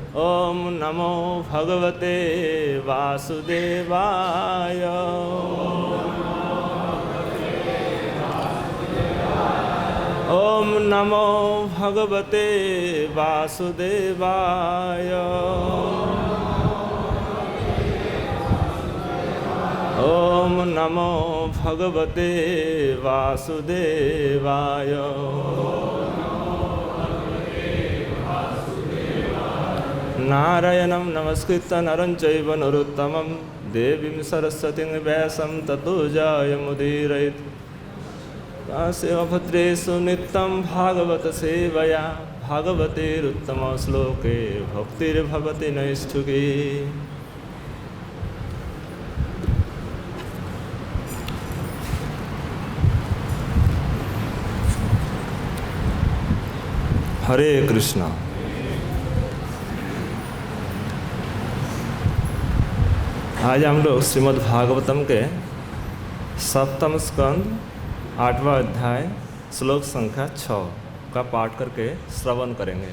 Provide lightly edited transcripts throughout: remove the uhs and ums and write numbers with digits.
ओम नमो भगवते वासुदेवाय। ओम नमो भगवते वासुदेवाय। ओम नमो भगवते वासुदेवाय। नारायणं नमस्कृत्य नरं चैव नरोत्तमं देवीं सरस्वतीं व्यासं ततो जयमुदीरयेत्। भद्रेषु नित्यं भागवत सेवया भागवतेरुत्तमश्लोके भक्तिर्भवति नैष्ठुकी। हरे कृष्णा। आज हम लोग श्रीमद् भागवतम के सप्तम स्कंद 8वां अध्याय श्लोक संख्या 6 का पाठ करके श्रवण करेंगे।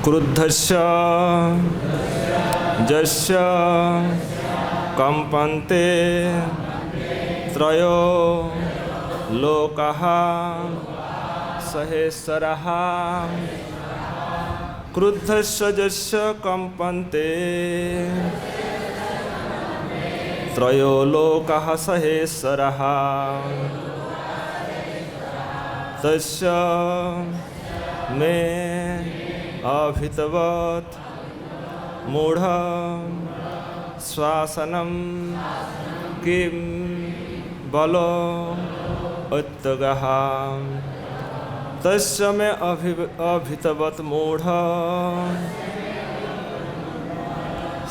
क्रुद्धस्य जस्य कंपन्ते त्रयो लोकाः सहेसरः। क्रुद्धस्य जस्य कंपन्ते त्रयो लोकाः सहेसरः। तस्य मे अभितवत् मूढ़ श्वासनं किं बलो उत्तगः। तस्य मे अभितवत् मूढ़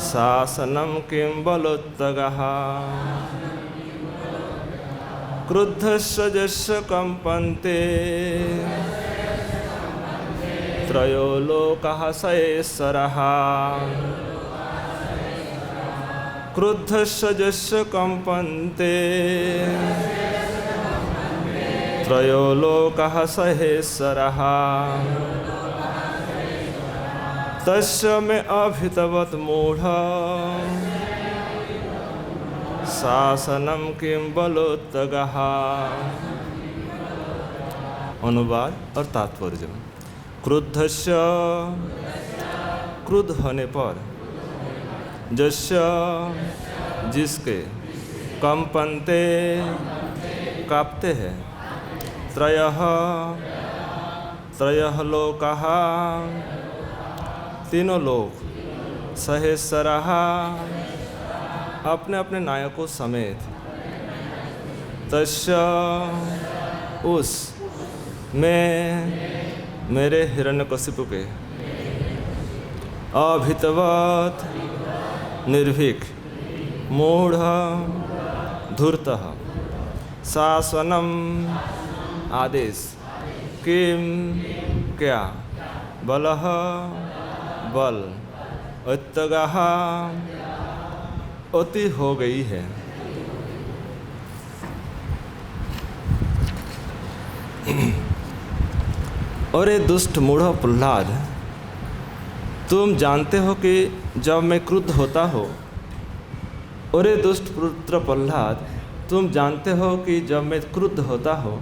शासनं किं बलोत्तगः। क्रुद्धस्य जस्य कंपन्ते त्रयो लोकाः सहेसरः। क्रुद्धस्य जस्य कंपन्ते त्रयो लोकाः सहेसरः। तस्य मे अभितवत् मूढ़ शासनं किं बलोत्तगः। अनुवाद और तात्पर्य। क्रुद्धस्य क्रुद्ध होने पर, जस्य जिसके, कंपन्ते कांपते हैं, त्रयः लोकाः तीनों लोग, सहेसरः अपने अपने नायकों समेत, तस्य उस में मेरे हिरण्यकशिपु के, अभितवत् निर्भीक, मूढ़ धूर्तः, शासनम आदेश, किम क्या, बलः बल, उत्तगः अति हो गई है। और ये दुष्ट मूढ़ प्रहलाद, तुम जानते हो कि जब मैं क्रुद्ध होता हो, और ये दुष्ट पुत्र प्रहलाद, तुम जानते हो कि जब मैं क्रुद्ध होता हो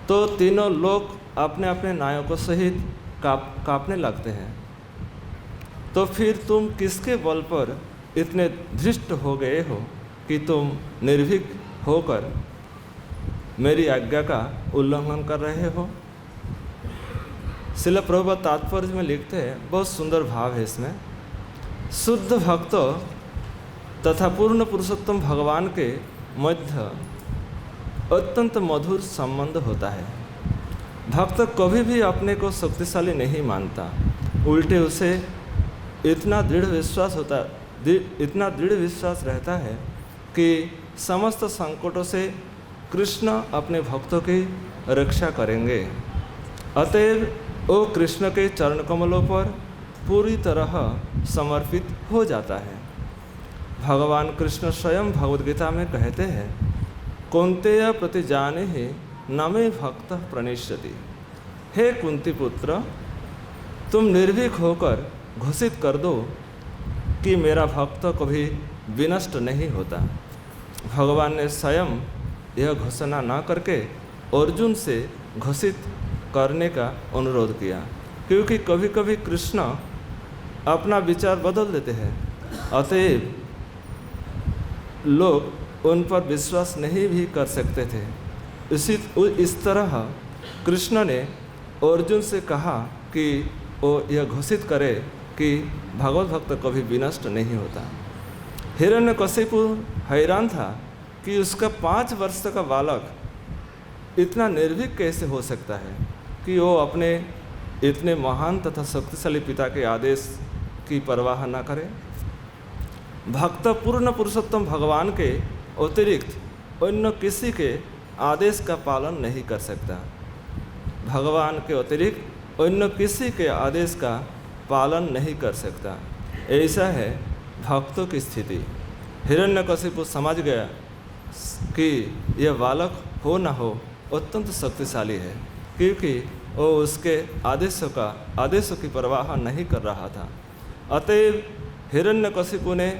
तो तीनों लोग अपने अपने नायकों सहित कांपने लगते हैं। तो फिर तुम किसके बल पर इतने धृष्ट हो गए हो कि तुम निर्भीक होकर मेरी आज्ञा का उल्लंघन कर रहे हो। श्रील प्रभुपाद तात्पर्य में लिखते हैं, बहुत सुंदर भाव है इसमें। शुद्ध भक्त तथा पूर्ण पुरुषोत्तम भगवान के मध्य अत्यंत मधुर संबंध होता है। भक्त कभी भी अपने को शक्तिशाली नहीं मानता, उल्टे उसे इतना दृढ़ विश्वास रहता है कि समस्त संकटों से कृष्ण अपने भक्तों की रक्षा करेंगे। अतएव वो कृष्ण के चरण कमलों पर पूरी तरह समर्पित हो जाता है। भगवान कृष्ण स्वयं भगवद गीता में कहते हैं कौन्तेय प्रति जाने ही न मे भक्त प्रणश्यति। हे कुंती पुत्र, तुम निर्भीक होकर घोषित कर दो कि मेरा भक्त कभी विनष्ट नहीं होता। भगवान ने स्वयं यह घोषणा न करके अर्जुन से घोषित करने का अनुरोध किया, क्योंकि कभी कभी कृष्ण अपना विचार बदल देते हैं, अतएव लोग उन पर विश्वास नहीं भी कर सकते थे। इस तरह कृष्ण ने अर्जुन से कहा कि वो यह घोषित करे कि भगवत भक्त कभी विनष्ट नहीं होता। हिरण्यकशिपु हैरान था कि उसका 5 वर्ष का बालक इतना निर्भीक कैसे हो सकता है कि वो अपने इतने महान तथा शक्तिशाली पिता के आदेश की परवाह न करे। भक्त पूर्ण पुरुषोत्तम भगवान के अतिरिक्त अन्य किसी के आदेश का पालन नहीं कर सकता। भगवान के अतिरिक्त अन्य किसी के आदेश का पालन नहीं कर सकता। ऐसा है भक्तों की स्थिति। हिरण्यकशिपु समझ गया कि यह बालक हो न हो अत्यंत शक्तिशाली है, क्योंकि वो उसके आदेशों की परवाह नहीं कर रहा था। अतएव हिरण्यकशिपु ने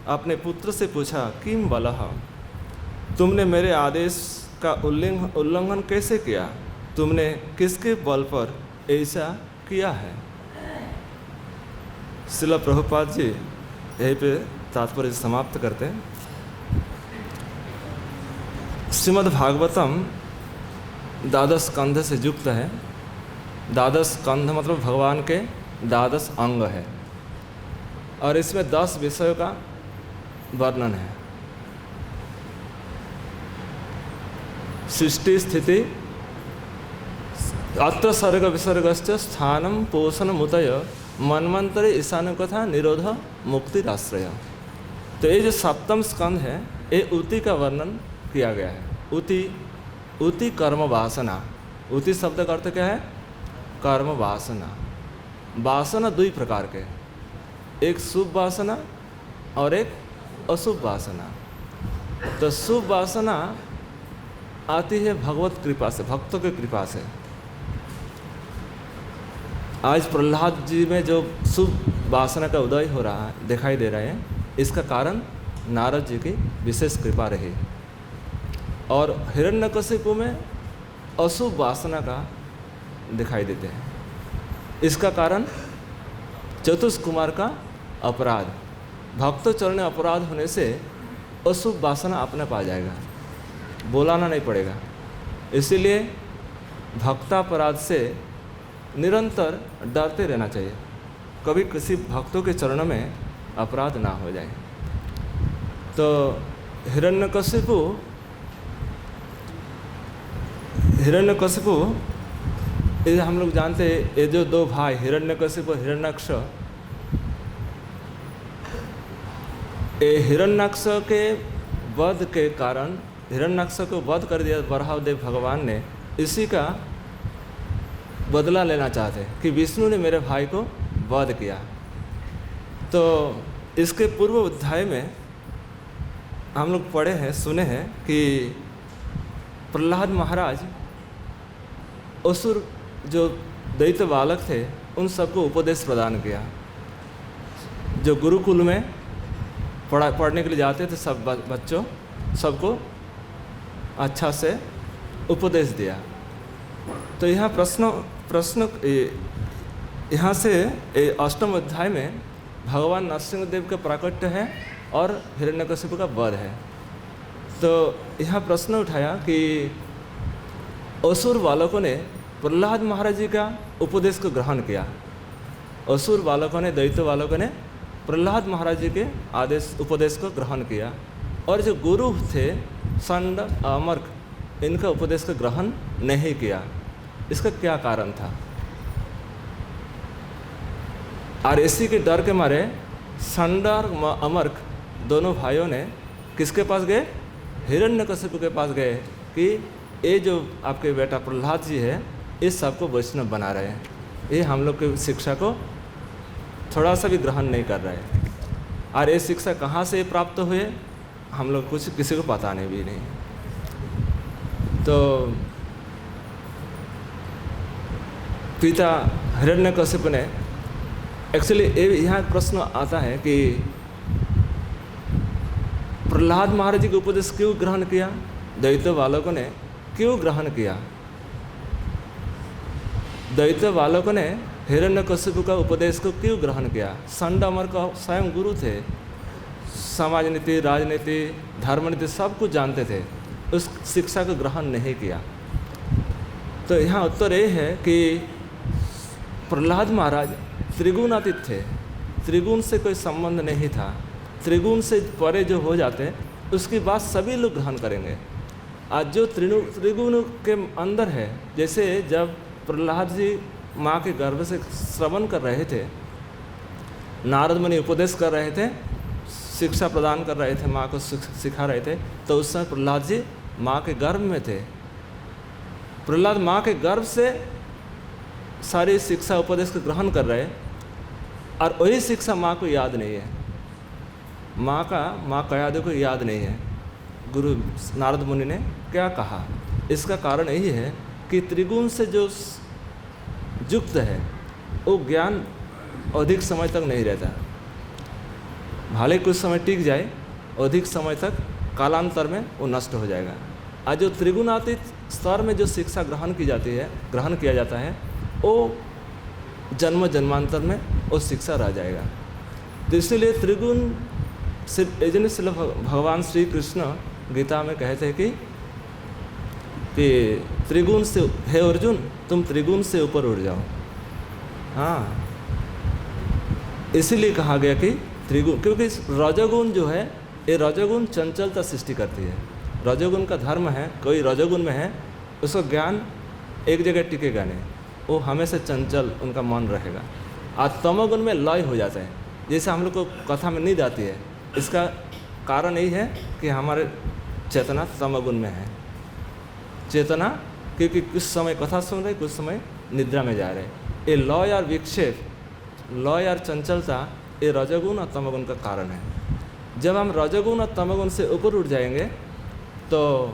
अपने पुत्र से पूछा, किम बलः, तुमने मेरे आदेश का उल्लंघन कैसे किया? तुमने किसके बल पर ऐसा किया है? श्रील प्रभुपाद जी यहीं पे तात्पर्य समाप्त करते हैं। श्रीमद् भागवतम द्वादश स्कंध से युक्त है। द्वादश स्कंध मतलब भगवान के द्वादश अंग है, और इसमें 10 विषयों का वर्णन है। सृष्टि स्थिति अत्र सर्ग विसर्गश्च स्थानम पोषण मुतय मन्वंतरे ईशान कथा निरोध मुक्तिराश्रय। तो ये जो 7वां स्कंध है, ये उति का वर्णन किया गया है। उति कर्म वासना। उति शब्द का अर्थ क्या है? कर्म वासना। वासना 2 प्रकार के, एक शुभ वासना और एक अशुभ वासना। तो शुभ वासना आती है भगवत कृपा से, भक्तों की कृपा से। आज प्रहलाद जी में जो शुभ वासना का उदय हो रहा है, दिखाई दे रहा है, इसका कारण नारद जी की विशेष कृपा रही। और हिरण्यकशिपु में अशुभ वासना का दिखाई देते हैं। इसका कारण चतुष्क कुमार का अपराध। भक्त चरण अपराध होने से अशुभ वासना अपने पा जाएगा, बोलाना नहीं पड़ेगा। इसीलिए भक्तापराध से निरंतर डरते रहना चाहिए, कभी किसी भक्तों के चरणों में अपराध ना हो जाए। तो हिरण्यकशिपु ये हम लोग जानते हैं, ये जो 2 भाई हिरण्यकशिपु हिरण्याक्ष, ये हिरण्याक्ष के वध के कारण, हिरण्याक्ष को वध कर दिया बरहादेव भगवान ने, इसी का बदला लेना चाहते कि विष्णु ने मेरे भाई को वध किया। तो इसके पूर्व अध्याय में हम लोग पढ़े हैं, सुने हैं कि प्रहलाद महाराज असुर जो दैत्य बालक थे उन सबको उपदेश प्रदान किया। जो गुरुकुल में पढ़ने के लिए जाते थे सब बच्चों, सबको अच्छा से उपदेश दिया। तो यहाँ प्रश्न यहाँ से 8वें अध्याय में भगवान नरसिंहदेव का प्राकट्य है और हिरण्यकशिपु का वध है। तो यहाँ प्रश्न उठाया कि असुर बालकों ने प्रहलाद महाराज जी का उपदेश को ग्रहण किया। असुर बालकों ने, दैत्य बालकों ने प्रहलाद महाराज जी के उपदेश को ग्रहण किया, और जो गुरु थे षंड अमर्क, इनका उपदेश को ग्रहण नहीं किया। इसका क्या कारण था? और इसी के डर के मारे षंड और अमर्क दोनों भाइयों ने किसके पास गए? हिरण्यकशिपु के पास गए कि ये जो आपके बेटा प्रहलाद जी है, इस सबको वैष्णव बना रहे हैं, ये हम लोग की शिक्षा को थोड़ा सा भी ग्रहण नहीं कर रहे। और ये शिक्षा कहाँ से प्राप्त हुए, हम लोग किसी को पता नहीं भी नहीं। तो पिता हिरण्यकशिपु ने एक्चुअली यहाँ प्रश्न आता है कि प्रहलाद महाराज जी का उपदेश क्यों ग्रहण किया, दैत्य बालकों ने क्यों ग्रहण किया। दैत्य बालकों ने हिरण्यकशिपु का उपदेश को क्यों ग्रहण किया। संडामर का स्वयं गुरु थे, समाज नीति, राजनीति, धर्म नीति सब कुछ जानते थे, उस शिक्षा को ग्रहण नहीं किया। तो यहाँ उत्तर ये है कि प्रहलाद महाराज त्रिगुणातीत थे, त्रिगुण से कोई संबंध नहीं था। त्रिगुण से परे जो हो जाते उसकी बात सभी लोग ग्रहण करेंगे। आज जो त्रिगुण के अंदर है, जैसे जब प्रहलाद जी माँ के गर्भ से श्रवण कर रहे थे, नारद मुनि उपदेश कर रहे थे, शिक्षा प्रदान कर रहे थे, माँ को सिखा रहे थे, तो उस समय प्रहलाद जी माँ के गर्भ में थे। प्रहलाद माँ के गर्भ से सारी शिक्षा उपदेश को ग्रहण कर रहे, और वही शिक्षा माँ को याद नहीं है, माँ कयादे को याद नहीं है। गुरु नारद मुनि ने क्या कहा, इसका कारण यही है कि त्रिगुण से जो युक्त है वो ज्ञान अधिक समय तक नहीं रहता। भले कुछ समय टिक जाए, अधिक समय तक कालांतर में वो नष्ट हो जाएगा। आज जो त्रिगुणातीत स्तर में जो शिक्षा ग्रहण किया जाता है, वो जन्म जन्मांतर में वो शिक्षा रह जाएगा। तो इसलिए त्रिगुण से भगवान श्री कृष्ण गीता में कहते हैं कि त्रिगुण से, हे अर्जुन तुम त्रिगुण से ऊपर उठ जाओ। हाँ, इसीलिए कहा गया कि त्रिगुण, क्योंकि रजोगुण जो है, ये रजोगुण चंचलता सृष्टि करती है। रजोगुण का धर्म है, कोई रजोगुण में है उसका ज्ञान एक जगह टिकेगा नहीं, वो हमेशा चंचल उनका मन रहेगा। आज तमोगुण में लय हो जाता है, जैसे हम लोग को कथा में नींद आती है, इसका कारण यही है कि हमारे चेतना तमोगुण में है। चेतना क्योंकि कुछ समय कथा सुन रहे, कुछ समय निद्रा में जा रहे, ये लय और विक्षेप, लय और चंचलता, ये रजोगुण और तमोगुण का कारण है। जब हम रजोगुण और तमोगुण से ऊपर उठ जाएंगे तो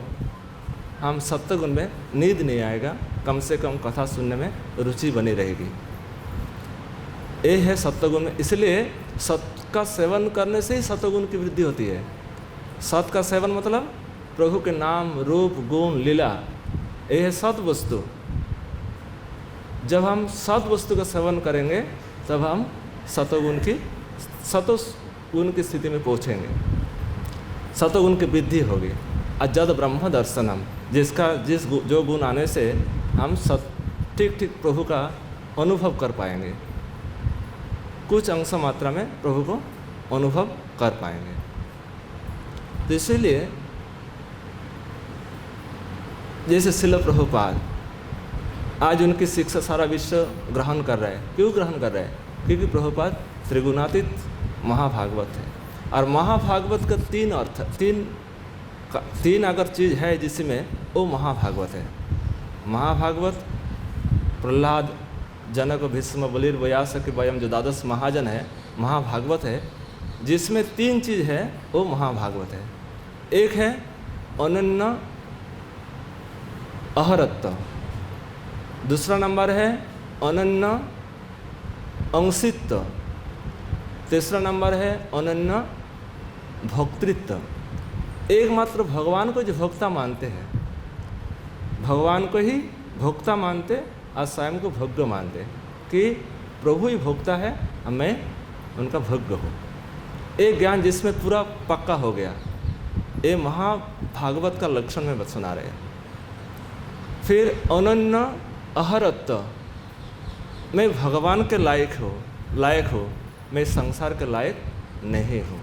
हम सत्वगुण में नींद नहीं आएगा, कम से कम कथा सुनने में रुचि बनी रहेगी। ये है सत्वगुण में। इसलिए सत्य का सेवन करने से ही सत्वगुण की वृद्धि होती है। सत्य का सेवन मतलब प्रभु के नाम, रूप, गुण, लीला, ये है सत वस्तु। जब हम सत वस्तु का सेवन करेंगे तब हम सत्वगुण की स्थिति में पहुँचेंगे, सत्वगुण की वृद्धि होगी। अजद ब्रह्म दर्शनम, जो गुण आने से हम ठीक प्रभु का अनुभव कर पाएंगे, कुछ अंश मात्रा में प्रभु को अनुभव कर पाएंगे। तो इसीलिए जैसे श्रील प्रभुपाद आज उनकी शिक्षा सारा विश्व ग्रहण कर रहा है। क्यों ग्रहण कर रहा है? क्योंकि प्रभुपाद त्रिगुणातीत महाभागवत है। और महाभागवत का तीन अर्थ, तीन अगर चीज़ है जिसमें वो महाभागवत है। महाभागवत प्रहलाद, जनक, भीष्म, बलिर, व्यास के वयम जो द्वादश महाजन है, महाभागवत है, जिसमें तीन चीज़ है वो महाभागवत है। एक है अनन्य अहरत्व, दूसरा नंबर है अनन्य अंशित्व, तीसरा नंबर है अनन्य भोक्तृत्व। एकमात्र भगवान को जो भोक्ता मानते हैं, भगवान को ही भोक्ता मानते और स्वयं को भोग्य मानते कि प्रभु ही भोक्ता है, मैं उनका भोग्य हूँ। एक ज्ञान जिसमें पूरा पक्का हो गया, ये महाभागवत का लक्षण में सुना रहे हैं। फिर अनन्य अहरत्व, मैं भगवान के लायक हो, मैं संसार के लायक नहीं हूँ।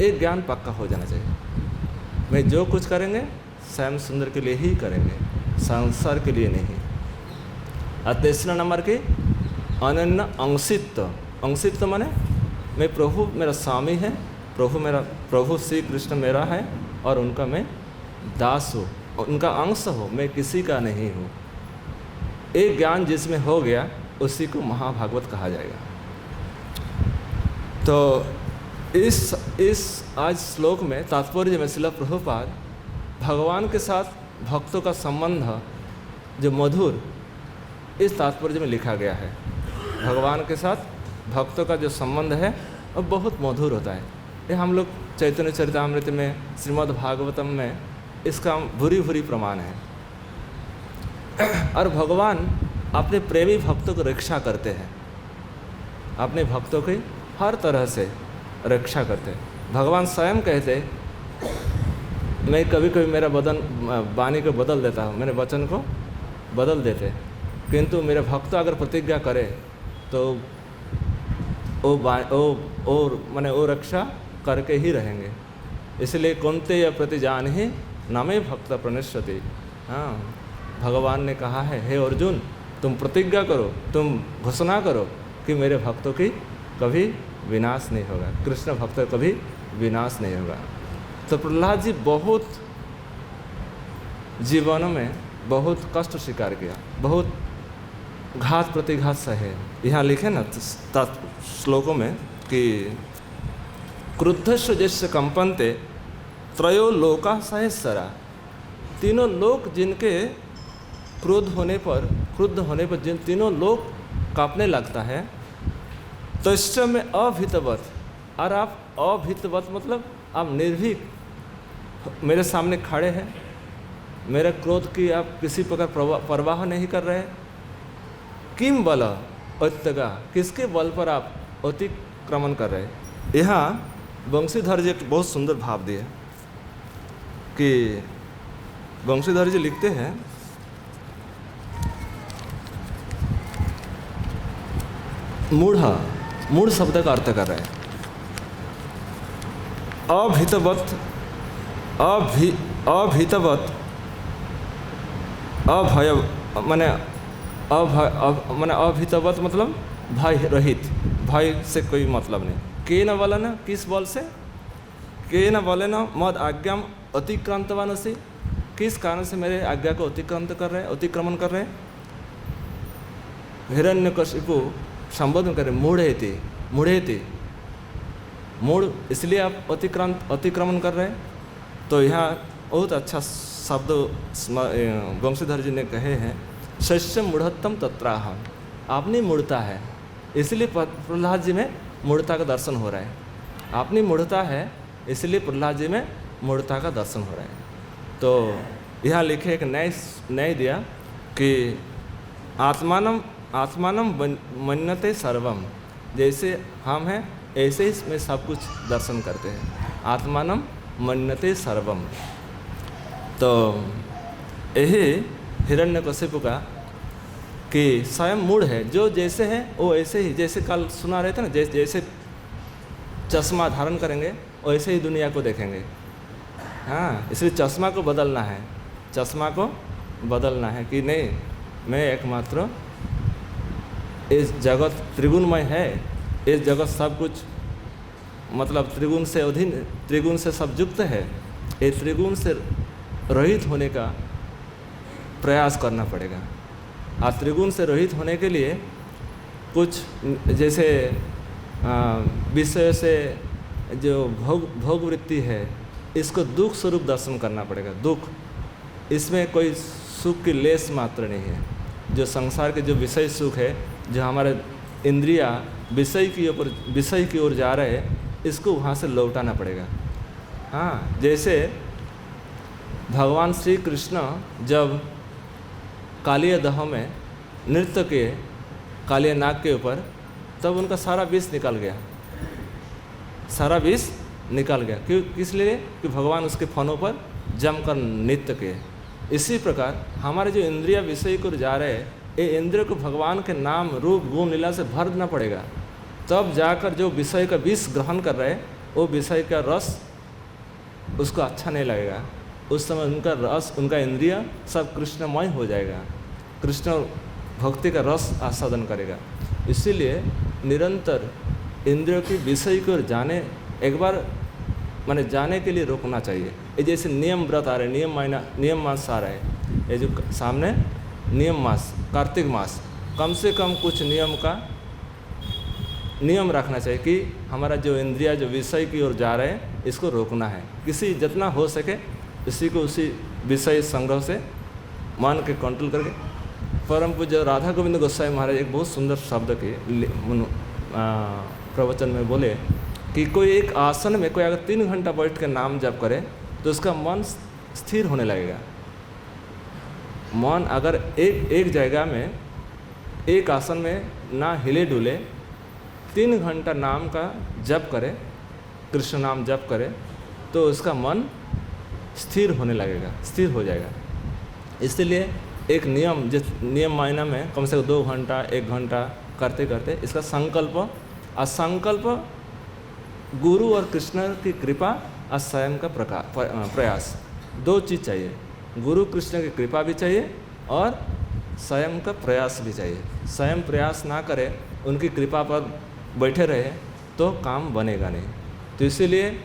एक ज्ञान पक्का हो जाना चाहिए। मैं जो कुछ करेंगे श्याम सुंदर के लिए ही करेंगे, संसार के लिए नहीं। और तीसरा नंबर की अनन्य अंशित्व। अंशित्व माने मैं प्रभु मेरा स्वामी है, प्रभु श्री कृष्ण मेरा है और उनका मैं दास हूँ, उनका अंश हो, मैं किसी का नहीं हूँ। एक ज्ञान जिसमें हो गया उसी को महाभागवत कहा जाएगा। तो इस आज श्लोक में तात्पर्य में श्रील प्रभुपाद भगवान के साथ भक्तों का संबंध जो मधुर, इस तात्पर्य में लिखा गया है। भगवान के साथ भक्तों का जो संबंध है वो बहुत मधुर होता है। ये हम लोग चैतन्य चरितामृत में, श्रीमद् भागवतम में इसका भूरी भूरी प्रमाण है। और भगवान अपने प्रेमी भक्तों को रक्षा करते हैं, अपने भक्तों की हर तरह से रक्षा करते हैं। भगवान स्वयं कहते, मैं कभी कभी मेरा वाणी को बदल देता हूँ, मेरे वचन को बदल देते, किंतु मेरे भक्त अगर प्रतिज्ञा करे तो वो रक्षा करके ही रहेंगे। इसलिए कुंते या प्रतिजान ही नामे भक्त प्रणश्यति। हाँ, भगवान ने कहा है, हे अर्जुन, तुम प्रतिज्ञा करो, तुम घोषणा करो कि मेरे भक्तों की कभी विनाश नहीं होगा, कृष्ण भक्त कभी विनाश नहीं होगा। तो प्रहलाद जी बहुत जीवन में बहुत कष्ट स्वीकार किया, बहुत घात प्रतिघात सहे। यहाँ लिखे ना श्लोकों में कि क्रुद्धस्य जैसे कंपनते त्रयो लोका सहस्रा। तीनों लोक जिनके क्रुद्ध होने पर जिन तीनों लोक कांपने लगता है, तो इस समय अभीतवत। और आप अभीतवत मतलब आप निर्भीक मेरे सामने खड़े हैं, मेरे क्रोध की आप किसी प्रकार परवाह नहीं कर रहे। किम बल अत्यगा, किसके बल पर आप अतिक्रमण कर रहे। यहाँ वंशीधर जी एक बहुत सुंदर भाव दिए कि वंशीधर जी लिखते हैं, मूढ़ शब्द का अर्थ कर रहे हैं अभीतवत, अभीतवत, अभय माने अभीतवत मतलब भय रहित, भय से कोई मतलब नहीं। के न बल न, किस बल से, के न बल न मद आज्ञा अतिक्रांतवान से, किस कारण से मेरे आज्ञा को अतिक्रांत कर रहे, अतिक्रमण कर रहे। हिरण्यकशिपु संबोधन करें, मूढ़ेति, मूढ़ इसलिए आप अतिक्रमण कर रहे हैं। तो यहाँ बहुत अच्छा शब्द वंशीधर जी ने कहे हैं, शस्य मूढ़त्तम तत्राह, आपने मूढ़ता है, इसलिए प्रहलाद जी में मूढ़ता का दर्शन हो रहा है। आपने मूढ़ता है इसलिए प्रहलाद जी में मूढ़ता का दर्शन हो रहा है। तो यहाँ लिखे एक न्याय दिया कि आत्मानम मन्यते सर्वम, जैसे हम हैं ऐसे ही इसमें सब कुछ दर्शन करते हैं। आत्मानम मन्यते सर्वम। तो यही हिरण्यकशिपु का कि स्वयं मूढ़ है, जो जैसे है वो ऐसे ही, जैसे कल सुना रहे थे ना, जैसे चश्मा धारण करेंगे वैसे ही दुनिया को देखेंगे। हाँ, इसलिए चश्मा को बदलना है, चश्मा को बदलना है कि नहीं, मैं एकमात्र, इस जगत त्रिगुणमय है, इस जगत सब कुछ मतलब त्रिगुण से अधीन, त्रिगुण से सब युक्त है। ये त्रिगुण से रहित होने का प्रयास करना पड़ेगा। और त्रिगुण से रहित होने के लिए कुछ जैसे विषय से जो भोग वृत्ति है, इसको दुख स्वरूप दर्शन करना पड़ेगा। दुख, इसमें कोई सुख की लेस मात्र नहीं है। जो संसार के जो विषय सुख है, जो हमारे इंद्रिया विषय की ओर जा रहे हैं, इसको वहाँ से लौटाना पड़ेगा। हाँ, जैसे भगवान श्री कृष्ण जब कालिया दह में नृत्य किए कालिया नाग के ऊपर, तब उनका सारा विष निकल गया, सारा विष निकल गया। क्यों? किस लिए? कि भगवान उसके फनों पर जमकर नृत्य किए। इसी प्रकार हमारे जो इंद्रिया विषय को जा रहे हैं, ये इंद्रिय को भगवान के नाम रूप गुण लीला से भर देना पड़ेगा। तब जाकर जो विषय का विष ग्रहण कर रहे हैं, वो विषय का रस उसको अच्छा नहीं लगेगा। उस समय उनका रस, उनका इंद्रिय सब कृष्णमय हो जाएगा, कृष्ण भक्ति का रस आस्वादन करेगा। इसीलिए निरंतर इंद्रियों की विषय को जाने, एक बार माने जाने के लिए रोकना चाहिए। ये जैसे नियम व्रत आ रहे, नियम मास आ रहा है, ये जो सामने नियम मास, कार्तिक मास, कम से कम कुछ नियम रखना चाहिए कि हमारा जो इंद्रिया जो विषय की ओर जा रहे हैं, इसको रोकना है। किसी जितना हो सके इसी को उसी विषय संग्रह से मन के कंट्रोल करके। परम पूज्य राधा गोविंद गोस्वामी महाराज एक बहुत सुंदर शब्द के प्रवचन में बोले कि कोई एक आसन में कोई अगर 3 घंटा बैठ के नाम जप करे तो उसका मन स्थिर होने लगेगा। मन अगर एक जगह में एक आसन में ना हिले डुले 3 घंटा नाम का जप करे, कृष्ण नाम जप करे, तो उसका मन स्थिर होने लगेगा, स्थिर हो जाएगा। इसलिए एक नियम, जिस नियम मायना में कम से कम 2 घंटा 1 घंटा करते करते इसका संकल्प, असंकल्प गुरु और कृष्ण की कृपा और स्वयं का प्रयास, 2 चीज़ चाहिए। गुरु कृष्ण की कृपा भी चाहिए और स्वयं का प्रयास भी चाहिए। स्वयं प्रयास ना करे, उनकी कृपा पर बैठे रहे तो काम बनेगा नहीं। तो इसीलिए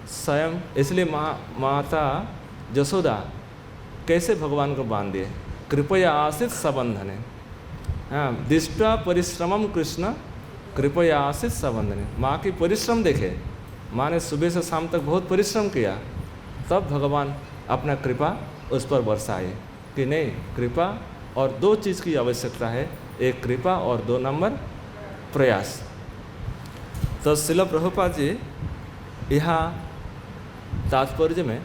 स्वयं, इसलिए माता जसोदा कैसे भगवान को बांध दिए, कृपया आसित सबंधने। हाँ, दिष्टा परिश्रमम कृष्ण कृपया आसित सबंधने। माँ की परिश्रम देखे, माँ ने सुबह से शाम तक बहुत परिश्रम किया, तब भगवान अपना कृपा उस पर बरसाए कि नहीं, कृपा और 2 चीज़ की आवश्यकता है, एक कृपा और 2 नंबर प्रयास। तो श्रील प्रभुपाद जी यहाँ तात्पर्य में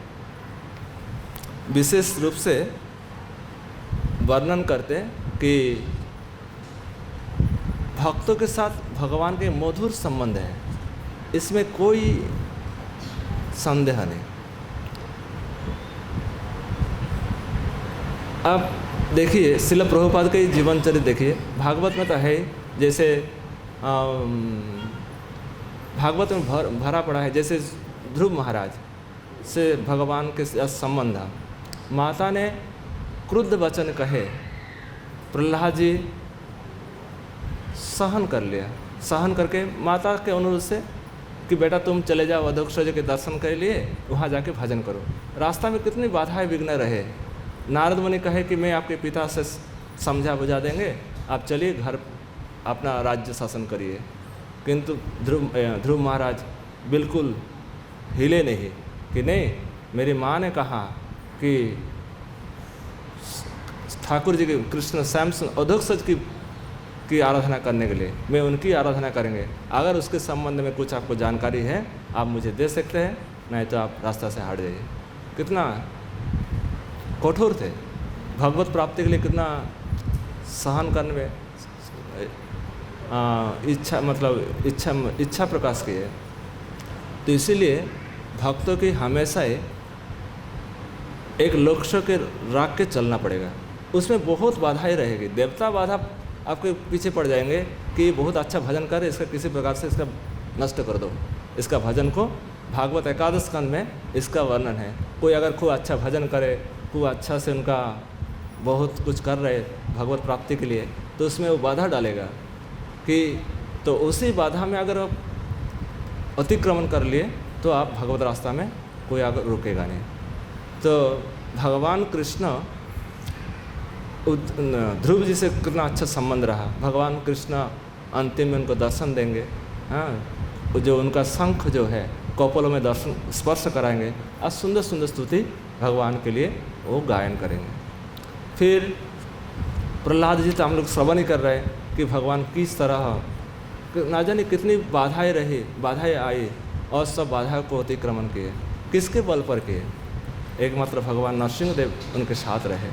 विशेष रूप से वर्णन करते कि भक्तों के साथ भगवान के मधुर संबंध है, इसमें कोई संदेह नहीं। अब देखिए श्रील प्रभुपाद के जीवन चरित्र देखिए, भागवत में तो है, जैसे भागवत में भरा पड़ा है, जैसे ध्रुव महाराज से भगवान के संबंध, माता ने क्रुद्ध वचन कहे, प्रहलाद जी सहन कर लिया, सहन करके माता के अनुरोध से कि बेटा तुम चले जाओ अधोक्षज के दर्शन के लिए, वहाँ जाके भजन करो। रास्ता में कितनी बाधाएं विघ्न रहे, नारद मुनि कहे कि मैं आपके पिता से समझा बुझा देंगे, आप चलिए घर अपना राज्य शासन करिए, किंतु ध्रुव महाराज बिल्कुल हिले नहीं कि नहीं, मेरी माँ ने कहा कि ठाकुर जी के कृष्ण श्याम अधोक्षज की आराधना करने के लिए मैं उनकी आराधना करेंगे, अगर उसके संबंध में कुछ आपको जानकारी है आप मुझे दे सकते हैं, नहीं तो आप रास्ता से हट जाइए। कितना कठोर थे, भगवत प्राप्ति के लिए कितना सहन करने में इच्छा प्रकाश की है। तो इसीलिए भक्तों की हमेशा एक लक्ष्य के राख के चलना पड़ेगा, उसमें बहुत बाधाएं रहेगी। देवता बाधा आपके पीछे पड़ जाएंगे कि बहुत अच्छा भजन करे, इसका किसी प्रकार से इसका नष्ट कर दो, इसका भजन को। भागवत एकादश स्कंद में इसका वर्णन है। कोई अगर खूब अच्छा भजन करे, खूब अच्छा से उनका बहुत कुछ कर रहे भगवत प्राप्ति के लिए, तो उसमें वो बाधा डालेगा कि, तो उसी बाधा में अगर आप अतिक्रमण कर लिए तो आप भगवत रास्ता में कोई आगे रुकेगा नहीं। तो भगवान कृष्ण ध्रुव जी से कितना अच्छा संबंध रहा, भगवान कृष्ण अंतिम में उनको दर्शन देंगे। हाँ, जो उनका शंख जो है कौपलों में दर्शन स्पर्श कराएंगे और सुंदर सुंदर स्तुति भगवान के लिए वो गायन करेंगे। फिर प्रहलाद जी तो हम लोग श्रवण ही कर रहे हैं कि भगवान किस तरह ना जाने कितनी बाधाएं रही, बाधाएं आई और सब बाधाओं को अतिक्रमण किए। किसके बल पर किए? एकमात्र भगवान नरसिंहदेव उनके साथ रहे।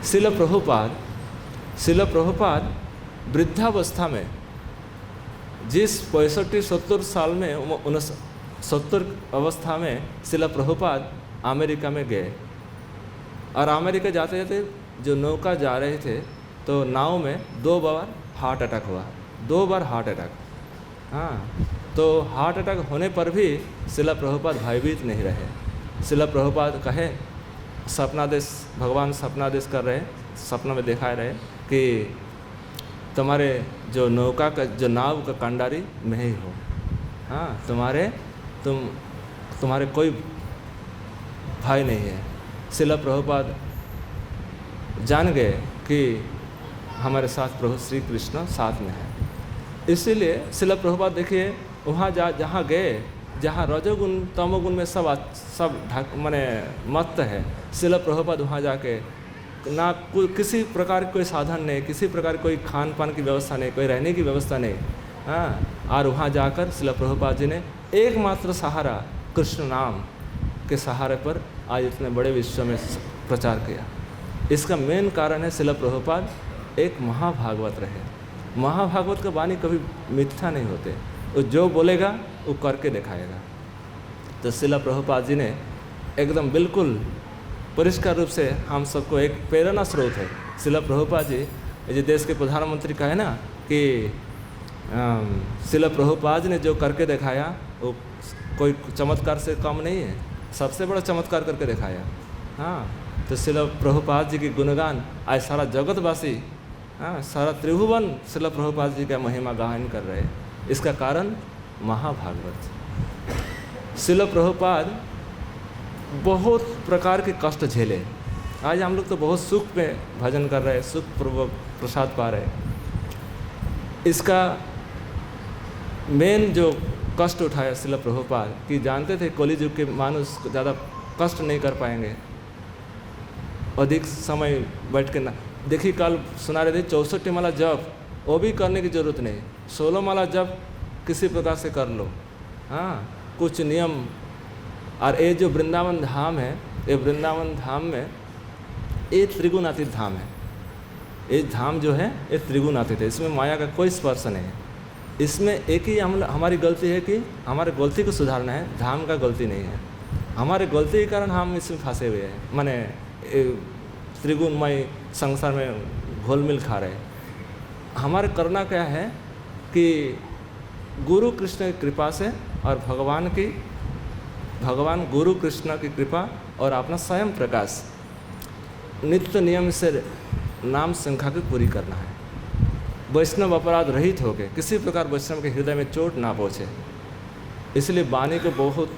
श्रील प्रभुपाद वृद्धावस्था में जिस 65-70 साल में 70 अवस्था में श्रील प्रभुपाद अमेरिका में गए, और अमेरिका जाते जाते जो नौका जा रहे थे तो नाव में 2 बार हार्ट अटैक हुआ, 2 बार हार्ट अटैक। हाँ, तो हार्ट अटैक होने पर भी श्रील प्रभुपाद भयभीत नहीं रहे। श्रील प्रभुपाद कहे सपनादेश, भगवान सपनादेश कर रहे, सपना में दिखाए रहे कि तुम्हारे जो नौका का जो नाव का कंडारी मैं ही हूँ। हाँ, तुम्हारे कोई भाई नहीं है। श्रील प्रभुपाद जान गए कि हमारे साथ प्रभु श्री कृष्ण साथ में है। इसीलिए श्रील प्रभुपाद देखिए वहाँ जहाँ गए, जहाँ रजोगुण तमोगुण में सब मत है, शिला प्रभुपाद वहाँ जाके ना किसी प्रकार कोई साधन नहीं, किसी प्रकार कोई खान पान की व्यवस्था नहीं, कोई रहने की व्यवस्था नहीं। हाँ, और वहाँ जाकर शिला प्रभुपाद जी ने एकमात्र सहारा कृष्ण नाम के सहारे पर आज इतने बड़े विश्व में प्रचार किया। इसका मेन कारण है शिला प्रभुपाद एक महाभागवत रहे। महाभागवत का वाणी कभी मिथ्या नहीं होते, वो जो बोलेगा वो करके दिखाएगा। तो शिला प्रभुपाद जी ने एकदम बिल्कुल परिष्कार रूप से हम सबको एक प्रेरणा स्रोत है। शिला प्रभुपाद जी ये देश के प्रधानमंत्री का है ना कि शिला प्रभुपाद ने जो करके दिखाया वो कोई चमत्कार से कम नहीं है, सबसे बड़ा चमत्कार करके दिखाया। हाँ, तो शिला प्रभुपाद जी की गुणगान आज सारा जगतवासी, हाँ, सारा त्रिभुवन शिला प्रभुपाद जी का महिमा गायन कर रहे हैं। इसका कारण महाभागवत। शिला प्रभुपाद बहुत प्रकार के कष्ट झेले। आज हम लोग तो बहुत सुख में भजन कर रहे हैं, सुख पूर्वक प्रसाद पा रहे हैं। इसका मेन जो कष्ट उठाया शिला प्रभुपाद कि जानते थे कली युग के मानुष ज़्यादा कष्ट नहीं कर पाएंगे, अधिक समय बैठ के ना। देखिए कल सुना रहे थे 64 माला जप, वो भी करने की ज़रूरत नहीं, 16 माला जप किसी प्रकार से कर लो। हाँ, कुछ नियम। और ये जो वृंदावन धाम है, ये वृंदावन धाम में ये त्रिगुणातीत धाम है। ये धाम जो है ये त्रिगुणातीत है, इसमें माया का कोई स्पर्श नहीं है। इसमें एक ही हमारी गलती है कि हमारे गलती को सुधारना है, धाम का गलती नहीं है। हमारे गलती के कारण हम इसमें फंसे हुए हैं, माने त्रिगुणमय संसार में घोल मिल खा रहे हैं। हमारे करना क्या है कि गुरु कृष्ण की कृपा से और भगवान गुरु कृष्ण की कृपा और अपना स्वयं प्रकाश नित्य नियम से नाम संख्या की पूरी करना है। वैष्णव अपराध रहित होकर किसी प्रकार वैष्णव के हृदय में चोट ना पहुँचे, इसलिए वाणी को बहुत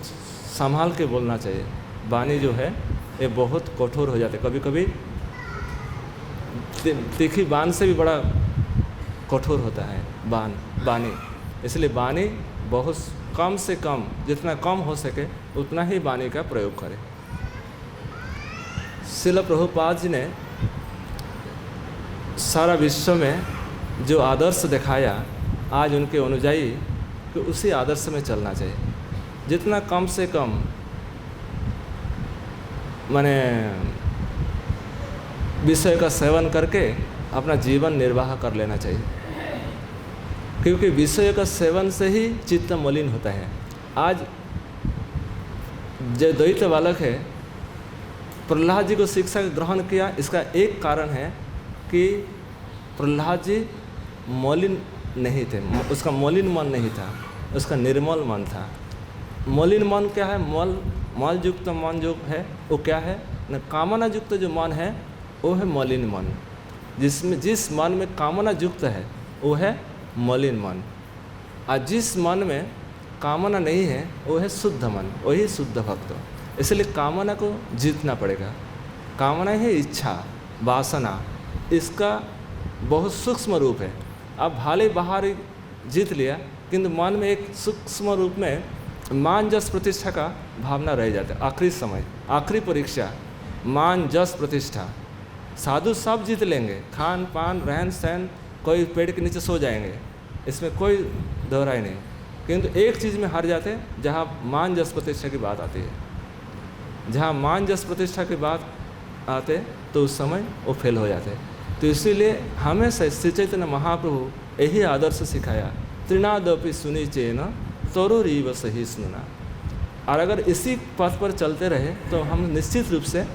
संभाल के बोलना चाहिए। वाणी जो है ये बहुत कठोर हो जाते, कभी कभी तीखी बाण से भी बड़ा कठोर होता है वाणी। इसलिए वाणी बहुत कम से कम, जितना कम हो सके उतना ही वाणी का प्रयोग करें। शिला प्रभुपाद जी ने सारा विश्व में जो आदर्श दिखाया, आज उनके अनुयायी कि उसी आदर्श में चलना चाहिए। जितना कम से कम माने विषय का सेवन करके अपना जीवन निर्वाह कर लेना चाहिए, क्योंकि विषय का सेवन से ही चित्त मलिन होता है। आज जो द्वैत बालक है, प्रहलाद जी को शिक्षा ग्रहण किया, इसका एक कारण है कि प्रहलाद जी मलिन नहीं थे, उसका मलिन मन नहीं था, उसका निर्मल मन था। मलिन मन क्या है? मल युक्त मन जो है वो क्या है न, कामना युक्त जो मन है वो है मलिन मन। जिस मन में कामना युक्त है वो है मलिन मन, और जिस मन में कामना नहीं है वो है शुद्ध मन, वही शुद्ध भक्त। इसलिए कामना को जीतना पड़ेगा। कामना है इच्छा, वासना, इसका बहुत सूक्ष्म रूप है। अब भाले बाहर जीत लिया, किंतु मन में एक सूक्ष्म रूप में मान जस प्रतिष्ठा का भावना रह जाता है। आखिरी समय, आखिरी परीक्षा, मान जस प्रतिष्ठा। साधु सब जीत लेंगे, खान पान रहन सहन, कोई पेड़ के नीचे सो जाएंगे, इसमें कोई दोहराई नहीं, किंतु एक चीज़ में हार जाते हैं, जहाँ मान जस प्रतिष्ठा की बात आती है। जहाँ मान जस प्रतिष्ठा की बात आते तो उस समय वो फेल हो जाते। तो इसीलिए हमें श्री चैतन्य महाप्रभु यही आदर्श सिखाया, तृणादपि सुनी चेन तरुरीव सही सुना। और अगर इसी पथ पर चलते रहे तो हम निश्चित रूप से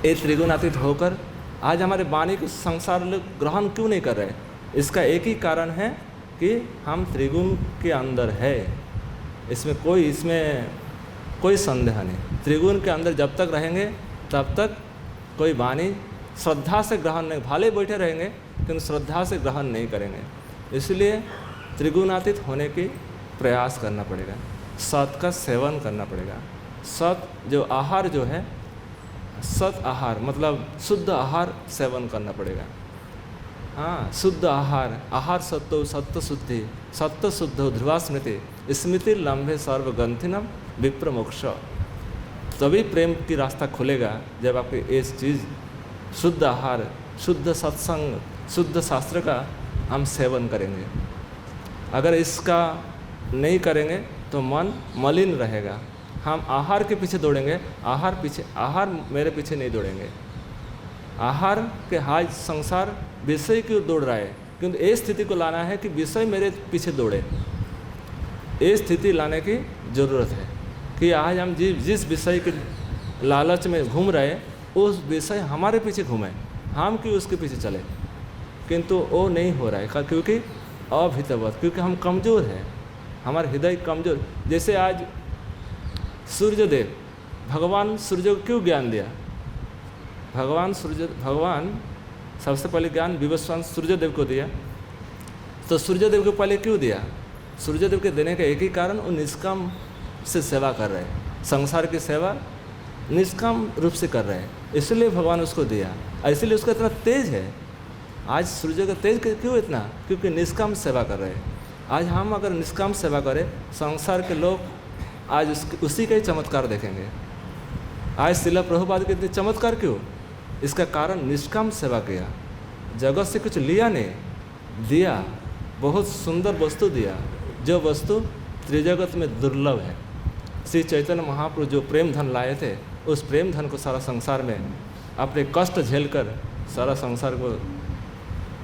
एक त्रिगुणातीत होकर, आज हमारे वाणी को संसार लोग ग्रहण क्यों नहीं कर रहे? इसका एक ही कारण है कि हम त्रिगुण के अंदर है। इसमें कोई संदेह नहीं। त्रिगुण के अंदर जब तक रहेंगे तब तक कोई वाणी श्रद्धा से ग्रहण नहीं, भाले बैठे रहेंगे किंतु श्रद्धा से ग्रहण नहीं करेंगे। इसलिए त्रिगुणातीत होने की प्रयास करना पड़ेगा, सत का सेवन करना पड़ेगा। सत जो आहार जो है, सत आहार मतलब शुद्ध आहार सेवन करना पड़ेगा। हाँ, शुद्ध आहार, आहार सत्व सत्य शुद्धि, सत्य शुद्ध ध्रुवा स्मृति, स्मृति लंबे सर्वग्रंथिनम विप्र मोक्ष। तभी प्रेम की रास्ता खुलेगा जब आपके इस चीज़ शुद्ध आहार, शुद्ध सत्संग, शुद्ध शास्त्र का हम सेवन करेंगे। अगर इसका नहीं करेंगे तो मन मलिन रहेगा। हम आहार के पीछे दौड़ेंगे, आहार मेरे पीछे नहीं दौड़ेंगे। आहार के हाज संसार विषय की ओर दौड़ रहा है, किंतु ये स्थिति को लाना है कि विषय मेरे पीछे दौड़े। ये स्थिति लाने की ज़रूरत है कि आज हम जिस विषय के लालच में घूम रहे उस विषय हमारे पीछे घूमे, हम क्यों उसके पीछे चले, किंतु वो नहीं हो रहा है क्योंकि अभितवत, क्योंकि हम कमज़ोर हैं, हमारा हृदय कमज़ोर। जैसे आज सूर्यदेव, भगवान सूर्य को क्यों ज्ञान दिया? भगवान सबसे पहले ज्ञान विवस्वान सूर्यदेव को दिया। तो सूर्यदेव को पहले क्यों दिया? सूर्यदेव के देने का एक ही कारण, वो निष्काम से सेवा कर रहे हैं, संसार की सेवा निष्काम रूप से कर रहे हैं, इसलिए भगवान उसको दिया, इसलिए उसका इतना तेज है। आज सूर्य का तेज क्यों इतना? क्योंकि निष्काम सेवा कर रहे हैं। आज हम अगर निष्काम सेवा करें, संसार के लोग आज उसी का ही चमत्कार देखेंगे। आज श्रील प्रभुपाद के इतने चमत्कार क्यों? इसका कारण निष्काम सेवा किया, जगत से कुछ लिया नहीं, दिया, बहुत सुंदर वस्तु दिया, जो वस्तु त्रिजगत में दुर्लभ है। श्री चैतन्य महाप्रभु जो प्रेम धन लाए थे, उस प्रेम धन को सारा संसार में अपने कष्ट झेलकर सारा संसार को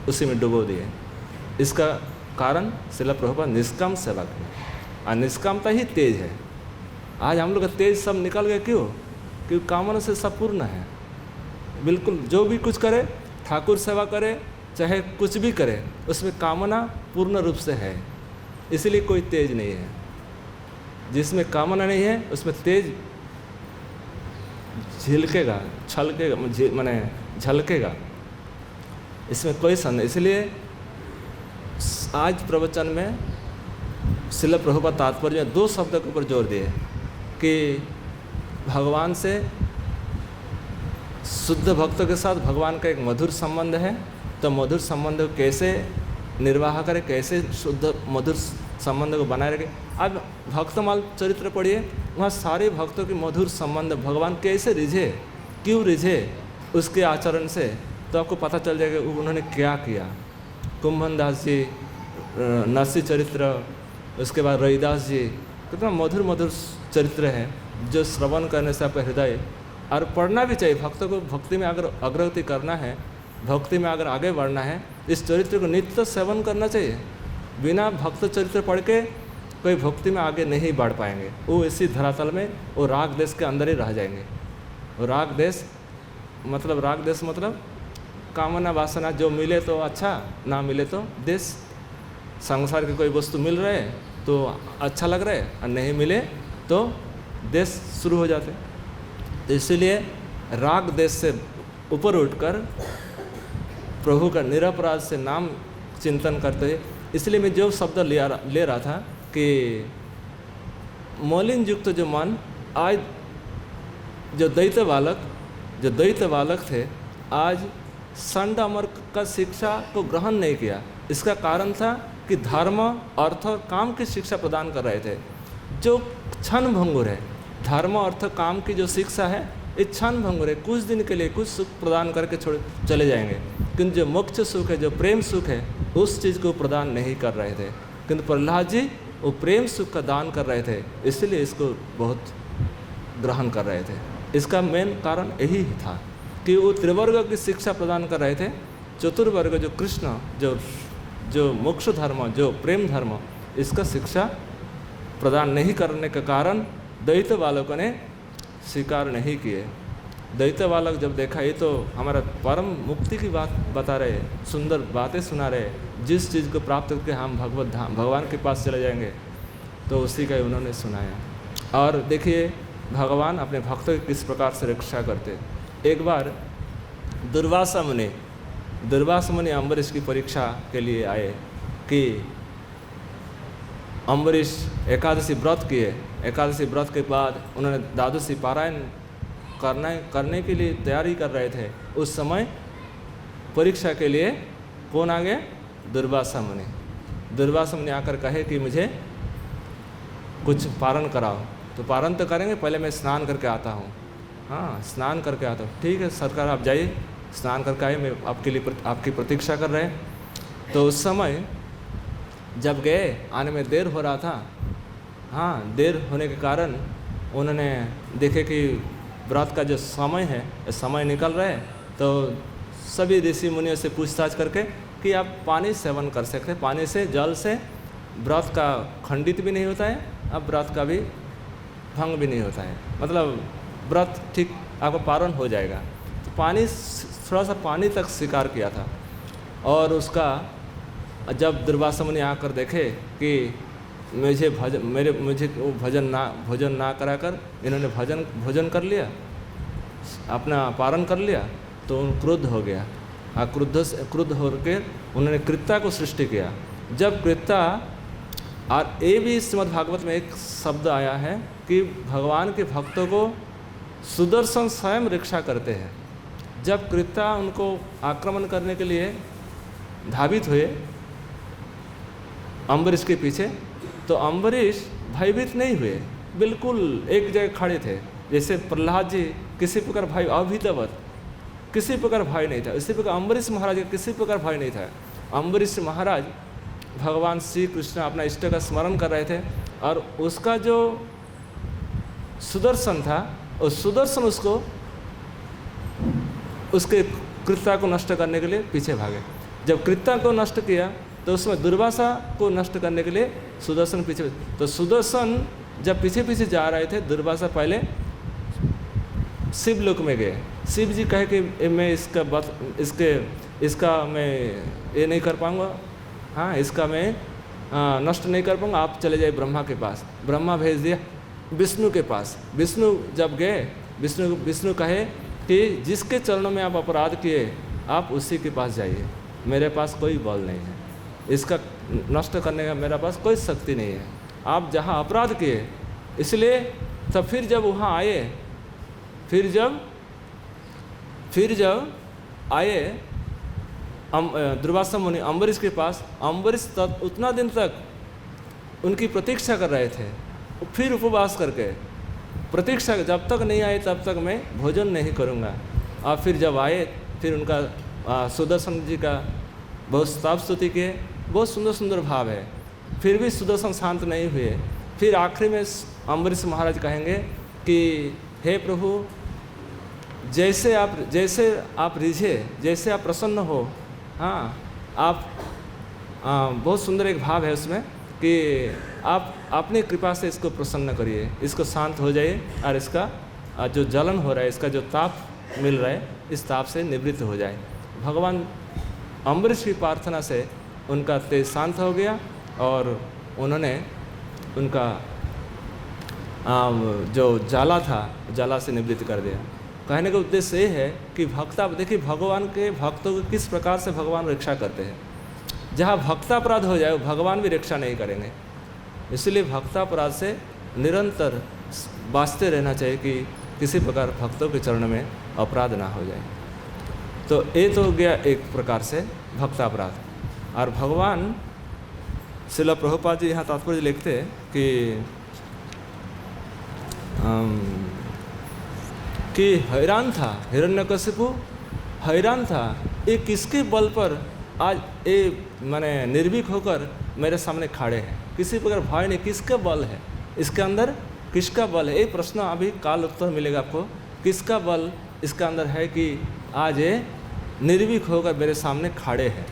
उसी में डुबो दिए। इसका कारण श्रील प्रभुपाद निष्काम सेवा की, और निष्कामता ही तेज है। आज हम लोग का तेज सब निकल गए, क्यों? क्योंकि कामना से सब पूर्ण है। बिल्कुल जो भी कुछ करे, ठाकुर सेवा करे, चाहे कुछ भी करे, उसमें कामना पूर्ण रूप से है, इसलिए कोई तेज नहीं है। जिसमें कामना नहीं है उसमें तेज झिलकेगा, छलकेगा, माने झलकेगा, इसमें कोई संदेह। इसलिए आज प्रवचन में श्रील प्रभुपाद तात्पर्य में 2 शब्दों के ऊपर जोर दिए कि भगवान से, शुद्ध भक्तों के साथ भगवान का एक मधुर संबंध है, तो मधुर संबंध को कैसे निर्वाह करें, कैसे शुद्ध मधुर संबंध को बनाए रखें। अब भक्तमाल चरित्र पढ़िए, वहाँ सारे भक्तों के मधुर संबंध, भगवान कैसे रिझे, क्यों रिझे उसके आचरण से, तो आपको पता चल जाएगा उन्होंने क्या किया। कुंभन दास जी, नरसिंह चरित्र, उसके बाद रविदास जी, कितना मधुर मधुर चरित्र है जो श्रवण करने से आपका हृदय, और पढ़ना भी चाहिए। भक्तों को भक्ति में अगर अग्रगति करना है, भक्ति में अगर आगे बढ़ना है, इस चरित्र को नित्य सेवन करना चाहिए। बिना भक्त चरित्र पढ़ के कोई भक्ति में आगे नहीं बढ़ पाएंगे, वो इसी धरातल में वो राग देश के अंदर ही रह जाएंगे। वो राग देश मतलब कामना वासना, जो मिले तो अच्छा, ना मिले तो देश। संसार की कोई वस्तु मिल रहे तो अच्छा लग रहा है, और नहीं मिले तो देश शुरू हो जाते। तो इसीलिए राग देश से ऊपर उठकर प्रभु का निरपराध से नाम चिंतन करते हैं। इसलिए मैं जो शब्द ले रहा था कि मौलिन युक्त जो मन, आज जो द्वैत बालक थे, आज संड अमर का शिक्षा को ग्रहण नहीं किया। इसका कारण था कि धर्म, अर्थ, काम की शिक्षा प्रदान कर रहे थे, जो क्षण भंगुर है। धर्म, अर्थ, काम की जो शिक्षा है, ये क्षण भंगुर है, कुछ दिन के लिए कुछ सुख प्रदान करके छोड़ चले जाएंगे। किंतु जो मोक्ष सुख है, जो प्रेम सुख है, उस चीज़ को प्रदान नहीं कर रहे थे। किंतु प्रहलाद जी वो प्रेम सुख का दान कर रहे थे, इसलिए इसको बहुत ग्रहण कर रहे थे। इसका मेन कारण यही था कि वो त्रिवर्ग की शिक्षा प्रदान कर रहे थे। चतुर्वर्ग जो कृष्ण, जो मोक्ष धर्म, जो प्रेम धर्म, इसका शिक्षा प्रदान नहीं करने के कारण द्वैत बालकों ने स्वीकार नहीं किए। द्वैत बालक जब देखा ये तो हमारा परम मुक्ति की बात बता रहे, सुंदर बातें सुना रहे, जिस चीज़ को प्राप्त करके हम भगवत धाम भगवान के पास चले जाएंगे, तो उसी का उन्होंने सुनाया। और देखिए भगवान अपने भक्तों की किस प्रकार से रक्षा करते। एक बार दुर्वासा मुनि अम्बरीश की परीक्षा के लिए आए कि अम्बरीश एकादशी व्रत किए। एकादशी व्रत के बाद उन्होंने द्वादशी पारायण करने के लिए तैयारी कर रहे थे। उस समय परीक्षा के लिए कौन आ गए? दुर्वासा मुनि। दुर्वासा मुनि आकर कहे कि मुझे कुछ पारण कराओ। तो पारण तो करेंगे, पहले मैं स्नान करके आता हूँ। हाँ, स्नान करके आता हूँ। ठीक है सरकार, आप जाइए, स्नान करके आइए, मैं आपके लिए आपकी प्रतीक्षा कर रहे हैं। तो उस समय जब गए, आने में देर हो रहा था। हाँ, देर होने के कारण उन्होंने देखे कि व्रत का जो समय है, समय निकल रहा है, तो सभी ऋषि मुनियों से पूछताछ करके कि आप पानी सेवन कर सकते हैं। पानी से, जल से व्रत का खंडित भी नहीं होता है, अब व्रत का भी भंग भी नहीं होता है, मतलब व्रत ठीक आपका पारण हो जाएगा। तो पानी, थोड़ा सा पानी तक स्वीकार किया था। और उसका जब दुर्वासा मुनि आकर देखे कि मुझे वो भोजन ना कराकर इन्होंने भोजन कर लिया, अपना पारण कर लिया, तो उन क्रुद्ध हो गया। क्रुद्ध होकर उन्होंने कृत्ता को सृष्टि किया। जब कृत्ता, और ये भी श्रीमद् भागवत में एक शब्द आया है कि भगवान के भक्तों को सुदर्शन स्वयं रक्षा करते हैं। जब कृत्ता उनको आक्रमण करने के लिए धावित हुए अम्बरीश के पीछे, तो अम्बरीश भयभीत नहीं हुए, बिल्कुल एक जगह खड़े थे। जैसे प्रहलाद जी किसी प्रकार भय, अभीतवत किसी प्रकार भय नहीं था, इसी प्रकार अम्बरीश महाराज का किसी प्रकार भय नहीं था। अम्बरीश महाराज भगवान श्री कृष्ण अपना इष्ट का स्मरण कर रहे थे, और उसका जो सुदर्शन था, उस सुदर्शन उसके कृत्ता को नष्ट करने के लिए पीछे भागे। जब कृत्ता को नष्ट किया, तो उसमें दुर्वासा को नष्ट करने के लिए सुदर्शन पीछे, तो सुदर्शन जब पीछे पीछे जा रहे थे, दुर्वासा पहले शिवलोक में गए। शिव जी कहे कि मैं इसका मैं ये नहीं कर पाऊँगा, हाँ, इसका मैं नष्ट नहीं कर पाऊँगा, आप चले जाइए ब्रह्मा के पास। ब्रह्मा भेज दिया विष्णु के पास। विष्णु जब गए, विष्णु कहे कि जिसके चरणों में आप अपराध किए, आप उसी के पास जाइए, मेरे पास कोई बल नहीं है, इसका नष्ट करने का मेरे पास कोई शक्ति नहीं है, आप जहाँ अपराध किए। इसलिए तब फिर जब वहाँ आए, फिर जब आए दुर्वासा मुनि अम्बरीश के पास, अम्बरीश उतना दिन तक उनकी प्रतीक्षा कर रहे थे, फिर उपवास करके प्रतीक्षा, जब तक नहीं आए तब तक मैं भोजन नहीं करूँगा। और फिर जब आए, फिर उनका सुदर्शन जी का बहुत स्तव स्तुति किए, बहुत सुंदर सुंदर भाव है। फिर भी सुदर्शन शांत नहीं हुए। फिर आखिरी में अम्बरीश महाराज कहेंगे कि हे प्रभु, जैसे आप रिझे, जैसे आप प्रसन्न हो, हाँ, आप बहुत सुंदर एक भाव है उसमें कि आप अपनी कृपा से इसको प्रसन्न करिए, इसको शांत हो जाइए, और इसका जो जलन हो रहा है, इसका जो ताप मिल रहा है, इस ताप से निवृत्त हो जाए। भगवान अम्बरीश की प्रार्थना से उनका तेज शांत हो गया, और उन्होंने उनका जो जाला था, जाला से निवृत्त कर दिया। कहने का उद्देश्य ये है कि भक्ता, देखिए भगवान के भक्तों को किस प्रकार से भगवान रक्षा करते हैं। जहाँ भक्तापराध हो जाए, भगवान भी रक्षा नहीं करेंगे। इसलिए भक्तापराध से निरंतर बाँचते रहना चाहिए कि किसी प्रकार भक्तों के चरण में अपराध ना हो जाए। तो ये तो हो गया एक प्रकार से भक्तापराध। और भगवान श्रील प्रभुपाद जी यहाँ तात्पर्य लिखते हैं कि हैरान था, हिरण्यकशिपु हैरान था, ये किसके बल पर आज ये माने निर्भीक होकर मेरे सामने खड़े हैं, किसी प्रकार भय नहीं, किसका बल है इसके अंदर, किसका बल है। ये प्रश्न अभी काल उत्तर मिलेगा आपको, किसका बल इसके अंदर है कि आज ये निर्भीक होकर मेरे सामने खड़े हैं।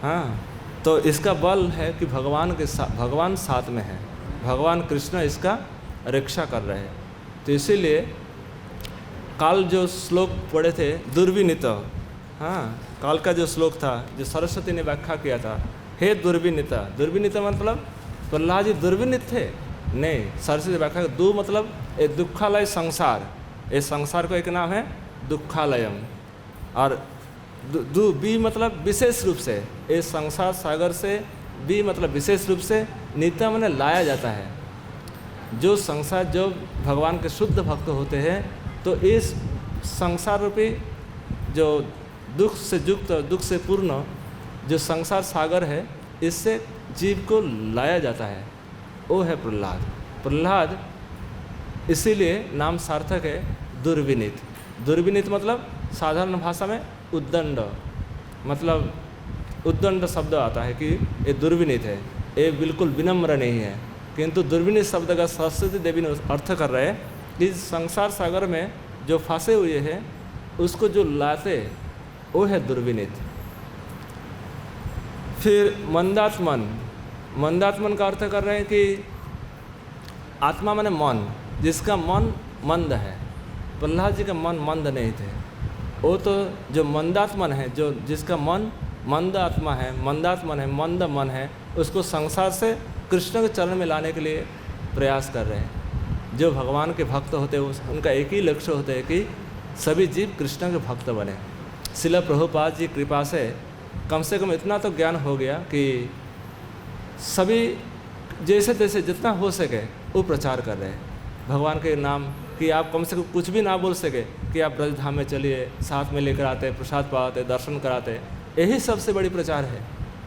हाँ, तो इसका बल है कि भगवान साथ में है, भगवान कृष्ण इसका रक्षा कर रहे हैं। तो इसीलिए काल जो श्लोक पढ़े थे दुर्विनीत, हाँ, काल का जो श्लोक था जो सरस्वती ने व्याख्या किया था, हे दुर्विनीत, दुर्विनीत मतलब प्रहलाद जी दुर्विनीत थे नहीं, सरस्वती व्याख्या दु मतलब ये दुखालय संसार, ये संसार को एक नाम है दुखालयम, और दु बी मतलब विशेष रूप से, ये संसार सागर से, बी मतलब विशेष रूप से, नीता मैंने लाया जाता है। जो संसार, जो भगवान के शुद्ध भक्त होते हैं, तो इस संसार रूपी जो दुख से युक्त, दुख से पूर्ण जो संसार सागर है, इससे जीव को लाया जाता है, वो है प्रहलाद। प्रहलाद इसीलिए नाम सार्थक है दुर्विनीत। दुर्विनीत मतलब साधारण भाषा में उद्दंड, मतलब उद्दंड शब्द आता है कि ये दुर्विनीत है, ये बिल्कुल विनम्र नहीं है। किंतु दुर्विनीत शब्द का सरस्वती देवी ने अर्थ कर रहे हैं कि संसार सागर में जो फंसे हुए हैं उसको जो लाते वो है दुर्विनीत। फिर मंदात्मन, मंदात्मन का अर्थ कर रहे हैं कि आत्मा माने मन, जिसका मन मंद है। प्रहलाद जी का मन मंद नहीं थे, वो तो जो मंदात्मन है, जो जिसका मन मंद आत्मा है, मंदात्मन है, मंद मन है, उसको संसार से कृष्ण के चरण में लाने के लिए प्रयास कर रहे हैं। जो भगवान के भक्त होते हैं उनका एक ही लक्ष्य होता है कि सभी जीव कृष्ण के भक्त बने। श्रील प्रभुपाद जी कृपा से कम इतना तो ज्ञान हो गया कि सभी जैसे तैसे जितना हो सके वो प्रचार कर रहे हैं भगवान के नाम। कि आप कम से कम कुछ भी ना बोल सके कि आप ब्रजधाम में चलिए, साथ में लेकर आते, प्रसाद पाते, दर्शन कराते, यही सबसे बड़ी प्रचार है।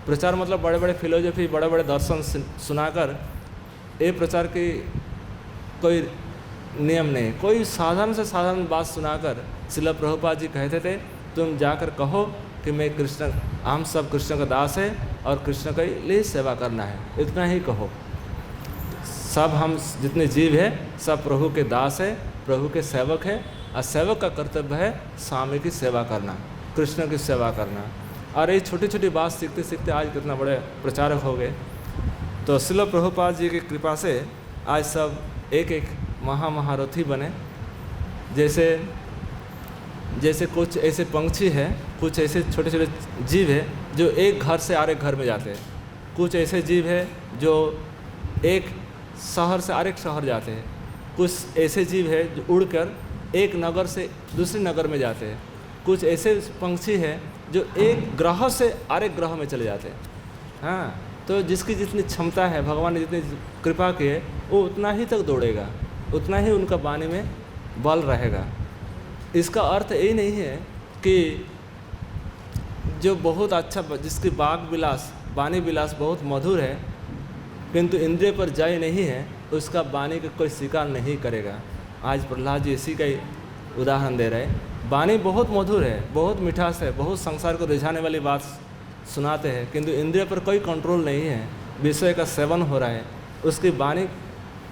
प्रचार मतलब बड़े बड़े फिलोसफी, बड़े बड़े दर्शन सुनाकर ये प्रचार की कोई नियम नहीं। कोई साधारण से साधारण बात सुनाकर श्रील प्रभुपाद जी कहते थे तुम जाकर कहो कि मैं कृष्ण, हम सब कृष्ण का दास है और कृष्ण के लिए सेवा करना है, इतना ही कहो। सब हम जितने जीव है सब प्रभु के दास है, प्रभु के सेवक है, और सेवक का कर्तव्य है स्वामी की सेवा करना, कृष्ण की सेवा करना। और ये छोटी छोटी बात सीखते सीखते आज कितना बड़े प्रचारक हो गए। तो श्रील प्रभुपाद जी की कृपा से आज सब एक एक महारथी बने। जैसे कुछ ऐसे पंछी है, कुछ ऐसे छोटे छोटे जीव है जो एक घर से आरे घर में जाते हैं। कुछ ऐसे जीव है जो एक शहर से आरेक शहर जाते हैं। कुछ ऐसे जीव है जो उड़कर एक नगर से दूसरे नगर में जाते हैं। कुछ ऐसे पंछी है जो एक ग्रह से आरेक ग्रह में चले जाते हैं। हाँ, तो जिसकी जितनी क्षमता है, भगवान ने जितनी कृपा की है, वो उतना ही तक दौड़ेगा, उतना ही उनका वाणी में बल रहेगा। इसका अर्थ यही नहीं है कि जो बहुत अच्छा, जिसकी वाणी विलास बहुत मधुर है किंतु इंद्रिय पर जय नहीं है, उसका वाणी का कोई स्वीकार नहीं करेगा। आज प्रहलाद जी इसी का ही उदाहरण दे रहे हैं। वाणी बहुत मधुर है, बहुत मिठास है, बहुत संसार को रिझाने वाली बात सुनाते हैं, किंतु इंद्रिय पर कोई कंट्रोल नहीं है, विषय का सेवन हो रहा है, उसकी वाणी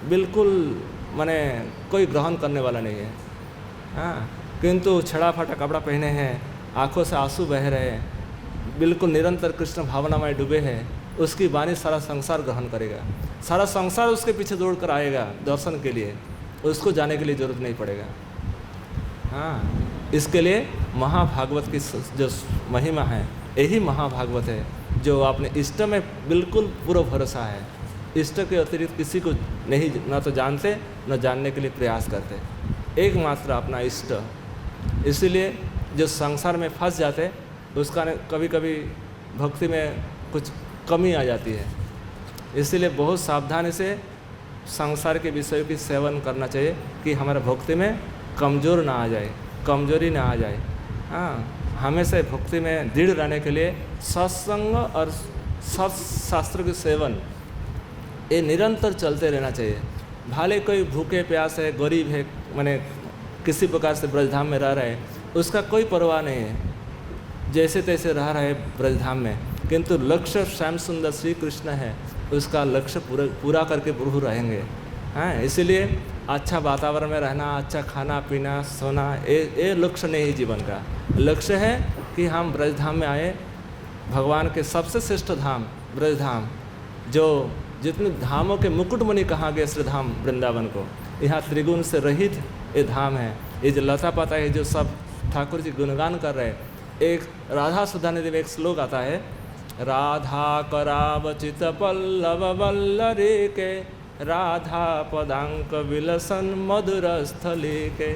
बिल्कुल माने कोई ग्रहण करने वाला नहीं है। हाँ, किंतु छड़ा फाटा कपड़ा पहने हैं, आंखों से आंसू बह रहे हैं, बिल्कुल निरंतर कृष्ण भावना में डूबे हैं, उसकी वाणी सारा संसार ग्रहण करेगा। सारा संसार उसके पीछे दौड़ कर आएगा दर्शन के लिए, उसको जाने के लिए ज़रूरत नहीं पड़ेगा। हाँ, इसके लिए महाभागवत की जो महिमा है, यही महाभागवत है जो अपने इष्ट में बिल्कुल पूरा भरोसा है। इष्ट के अतिरिक्त किसी को नहीं, न तो जानते न जानने के लिए प्रयास करते, एकमात्र अपना इष्ट। इसीलिए जो संसार में फंस जाते उसका कभी कभी भक्ति में कुछ कमी आ जाती है। इसीलिए बहुत सावधानी से संसार के विषयों की सेवन करना चाहिए कि हमारा भक्ति में कमज़ोर ना आ जाए, कमजोरी ना आ जाए। हाँ, हमेशा भक्ति में दृढ़ रहने के लिए सत्संग और सत्शास्त्र के सेवन ये निरंतर चलते रहना चाहिए। भले कोई भूखे प्यास है, गरीब है, माने किसी प्रकार से ब्रजधाम में रह रहे हैं, उसका कोई परवाह नहीं है, जैसे तैसे रह रहे ब्रजधाम में, किंतु लक्ष्य श्याम सुंदर श्री कृष्ण है, उसका लक्ष्य पूरा करके प्रभु रहेंगे। हाँ, इसीलिए अच्छा वातावरण में रहना, अच्छा खाना पीना सोना, ये लक्ष्य नहीं है जीवन का। लक्ष्य है कि हम ब्रजधाम में आए, भगवान के सबसे श्रेष्ठ धाम ब्रजधाम, जो जितने धामों के मुकुटमणि कहा गया श्रीधाम वृंदावन को, यहाँ त्रिगुण से रहित ये धाम है। ये जो लता पाता है, जो सब ठाकुर जी गुणगान कर रहे हैं। एक राधा सुधा निधि में एक श्लोक आता है, राधा करावचित पल्लव वल्लरी के, राधा पदांक विलसन मधुर स्थली के,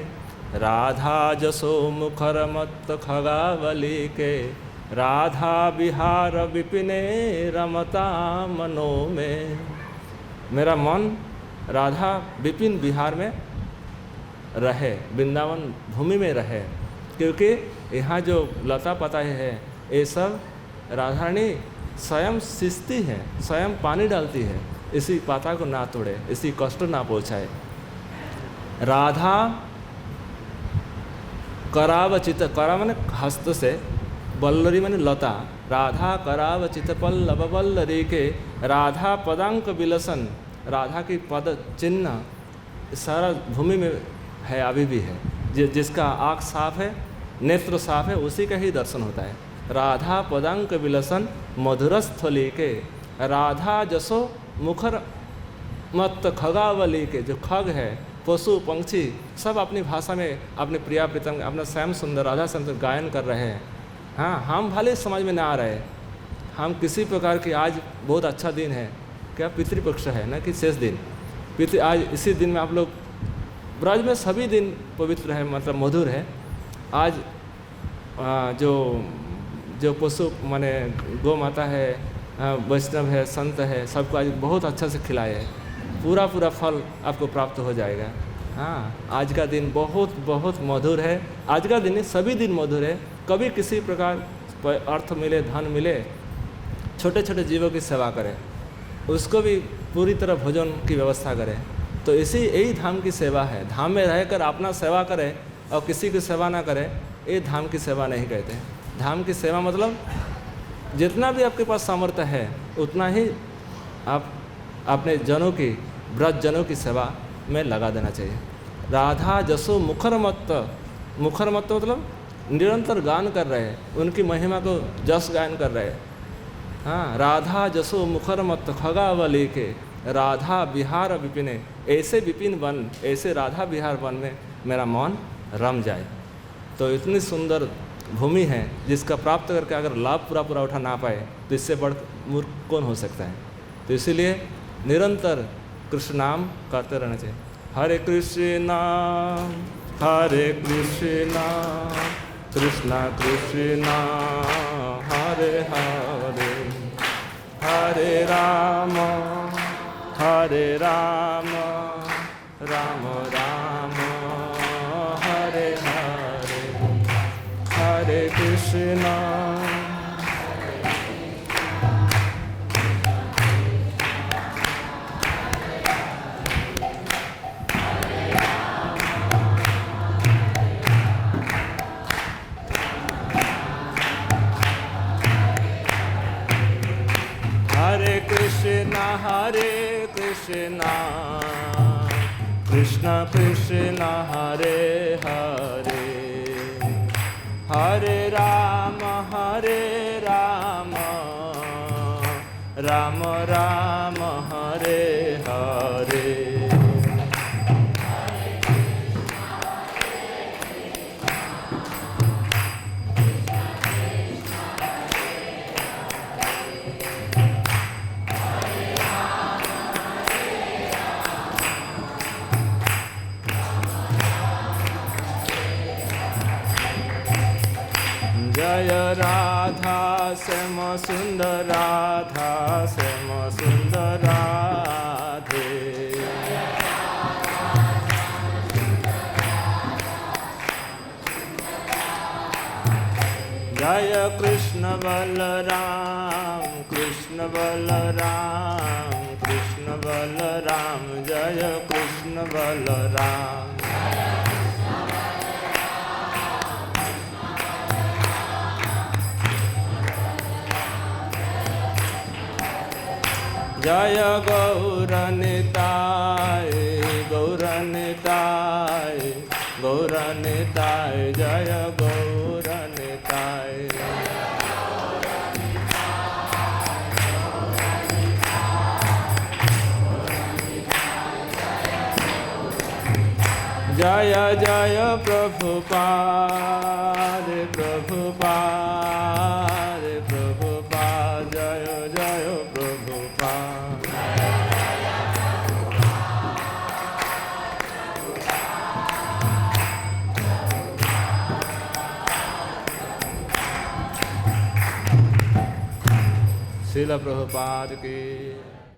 राधा जसो मुखर मत खगावली के, राधा विहार विपिने रमता मनो में। मेरा मन राधा विपिन विहार में रहे, वृंदावन भूमि में रहे, क्योंकि यहाँ जो लता पता है ये सब राधा रानी स्वयं सींचती है, स्वयं पानी डालती है, इसी पाता को ना तोड़े, इसी कष्ट ना पहुँचाए। राधा करावचित, करा माने हस्त से, बल्लरी माने लता, राधा करावचित पल्लव बल्लरी के, राधा पदांक विलसन, राधा की पद चिन्ह सारा भूमि में है, अभी भी है। जिसका आँख साफ है, नेत्र साफ है, उसी का ही दर्शन होता है। राधा पदांक विलसन मधुरस्थली के, राधा जसो मुखर मत खगावली के, जो खग है, पशु पंक्षी सब अपनी भाषा में अपने प्रिया प्रीतम अपना श्याम सुंदर राधा सुंदर गायन कर रहे हैं। हाँ, हम भले समझ में ना आ रहे, हम किसी प्रकार की, आज बहुत अच्छा दिन है, क्या पितृपक्ष है ना कि शेष दिन, आज इसी दिन में आप लोग, ब्रज में सभी दिन पवित्र है, मतलब मधुर है। आज जो पशु माने गौ माता है, वैष्णव है, संत है, सबको आज बहुत अच्छा से खिलाए है, पूरा फल आपको प्राप्त हो जाएगा। हाँ, आज का दिन बहुत बहुत मधुर है। आज का दिन सभी दिन मधुर है। कभी किसी प्रकार अर्थ मिले, धन मिले, छोटे छोटे जीवों की सेवा करें, उसको भी पूरी तरह भोजन की व्यवस्था करें। तो यही धाम की सेवा है। धाम में रहकर अपना सेवा करें और किसी की सेवा ना करें, ये धाम की सेवा नहीं कहते। धाम की सेवा मतलब जितना भी आपके पास सामर्थ्य है उतना ही आप अपने जनों की, ब्रज जनों की सेवा में लगा देना चाहिए। राधा जसो मुखर मत मतलब निरंतर गान कर रहे हैं, उनकी महिमा को जस गायन कर रहे हैं। हाँ, राधा जसो मुखर मत खगावली के, राधा बिहार विपिने, ऐसे विपिन वन, ऐसे राधा बिहार वन में मेरा मन रम जाए। तो इतनी सुंदर भूमि है जिसका प्राप्त करके अगर लाभ पूरा उठा ना पाए तो इससे बढ़ मूर्ख कौन हो सकता है। तो इसीलिए निरंतर कृष्ण नाम करते रहना चाहिए। हरे कृष्णा कृष्णा कृष्णा हरे हरे, हरे राम राम राम हरे हरे, हरे कृष्णा हरे कृष्णा कृष्ण कृष्ण हरे हरे, हरे राम राम राम हरे हरे। जय राधा श्याम सुंदर, राधा श्याम सुंदर राधे। जय कृष्ण बलराम कृष्ण बलराम कृष्ण बलराम, जय कृष्ण बलराम। जय गौरनिताय गौरनिताय गौरनिताय, जय गौरनिताय। जय जय प्रभुपाद प्रभुपाद प्रभुपाद, जय जय प्रभुपाद। श्रील प्रभुपाद की